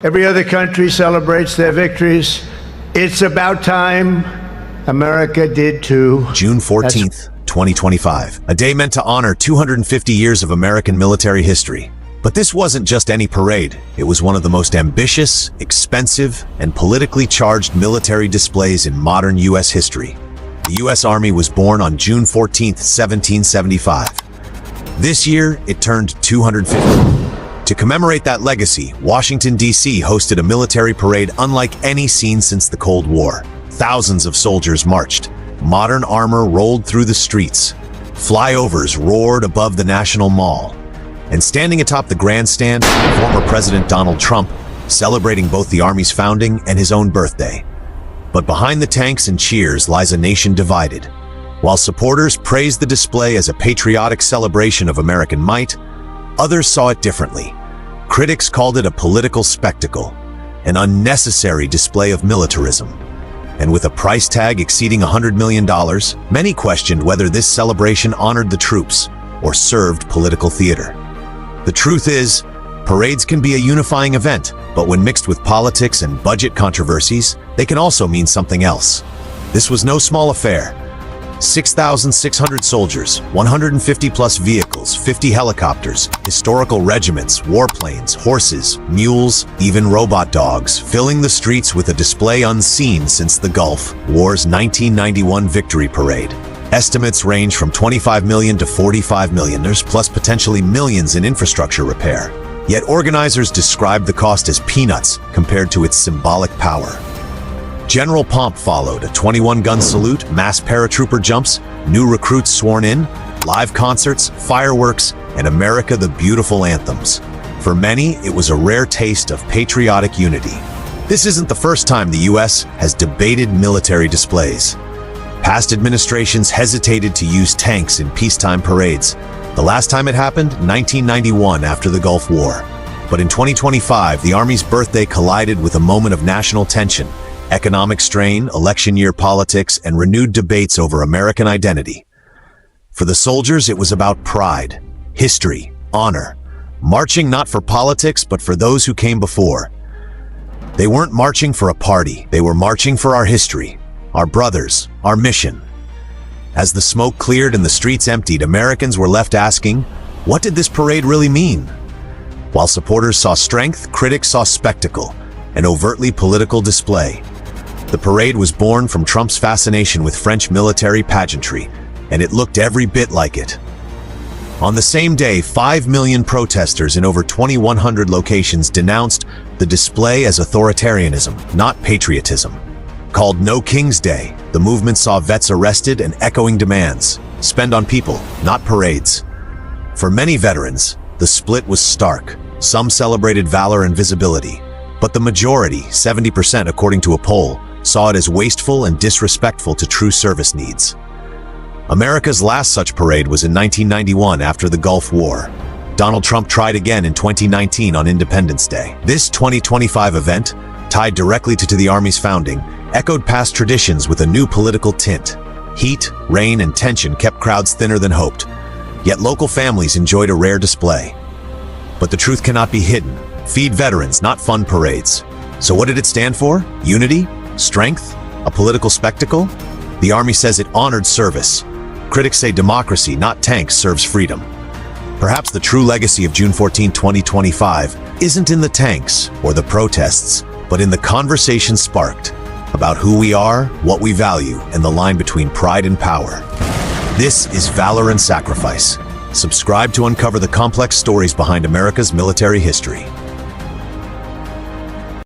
Every other country celebrates their victories. It's about time America did too. June 14th, 2025, a day meant to honor 250 years of American military history. But this wasn't just any parade. It was one of the most ambitious, expensive, and politically charged military displays in modern U.S. history. The U.S. Army was born on June 14th, 1775. This year, it turned 250. To commemorate that legacy, Washington, D.C. hosted a military parade unlike any seen since the Cold War. Thousands of soldiers marched. Modern armor rolled through the streets. Flyovers roared above the National Mall. And standing atop the grandstand, former President Donald Trump, celebrating both the Army's founding and his own birthday. But behind the tanks and cheers lies a nation divided. While supporters praised the display as a patriotic celebration of American might, others saw it differently. Critics called it a political spectacle, an unnecessary display of militarism. And with a price tag exceeding $100 million, many questioned whether this celebration honored the troops or served political theater. The truth is, parades can be a unifying event, but when mixed with politics and budget controversies, they can also mean something else. This was no small affair. 6,600 soldiers, 150-plus vehicles, 50 helicopters, historical regiments, warplanes, horses, mules, even robot dogs, filling the streets with a display unseen since the Gulf War's 1991 Victory Parade. Estimates range from 25 million to 45 million, plus potentially millions in infrastructure repair. Yet organizers described the cost as peanuts compared to its symbolic power. General pomp followed, a 21-gun salute, mass paratrooper jumps, new recruits sworn in, live concerts, fireworks, and America the Beautiful anthems. For many, it was a rare taste of patriotic unity. This isn't the first time the U.S. has debated military displays. Past administrations hesitated to use tanks in peacetime parades. The last time it happened, 1991, after the Gulf War. But in 2025, the Army's birthday collided with a moment of national tension. Economic strain, election year politics, and renewed debates over American identity. For the soldiers, it was about pride, history, honor, marching not for politics, but for those who came before. They weren't marching for a party, they were marching for our history, our brothers, our mission. As the smoke cleared and the streets emptied, Americans were left asking, what did this parade really mean? While supporters saw strength, critics saw spectacle, an overtly political display. The parade was born from Trump's fascination with French military pageantry, and it looked every bit like it. On the same day, 5 million protesters in over 2,100 locations denounced the display as authoritarianism, not patriotism. Called No King's Day, the movement saw vets arrested and echoing demands, spend on people, not parades. For many veterans, the split was stark. Some celebrated valor and visibility, but the majority, 70% according to a poll, saw it as wasteful and disrespectful to true service needs. America's last such parade was in 1991 after the Gulf War. Donald Trump tried again in 2019 on Independence Day. This 2025 event, tied directly to the Army's founding, echoed past traditions with a new political tint. Heat, rain, and tension kept crowds thinner than hoped, yet local families enjoyed a rare display. But the truth cannot be hidden. Feed veterans, not fund parades. So what did it stand for? Unity? Strength? A political spectacle? The Army says it honored service. Critics say democracy, not tanks, serves freedom. Perhaps the true legacy of June 14, 2025 isn't in the tanks or the protests, but in the conversation sparked about who we are, what we value, and the line between pride and power. This is Valor and Sacrifice. Subscribe to uncover the complex stories behind America's military history.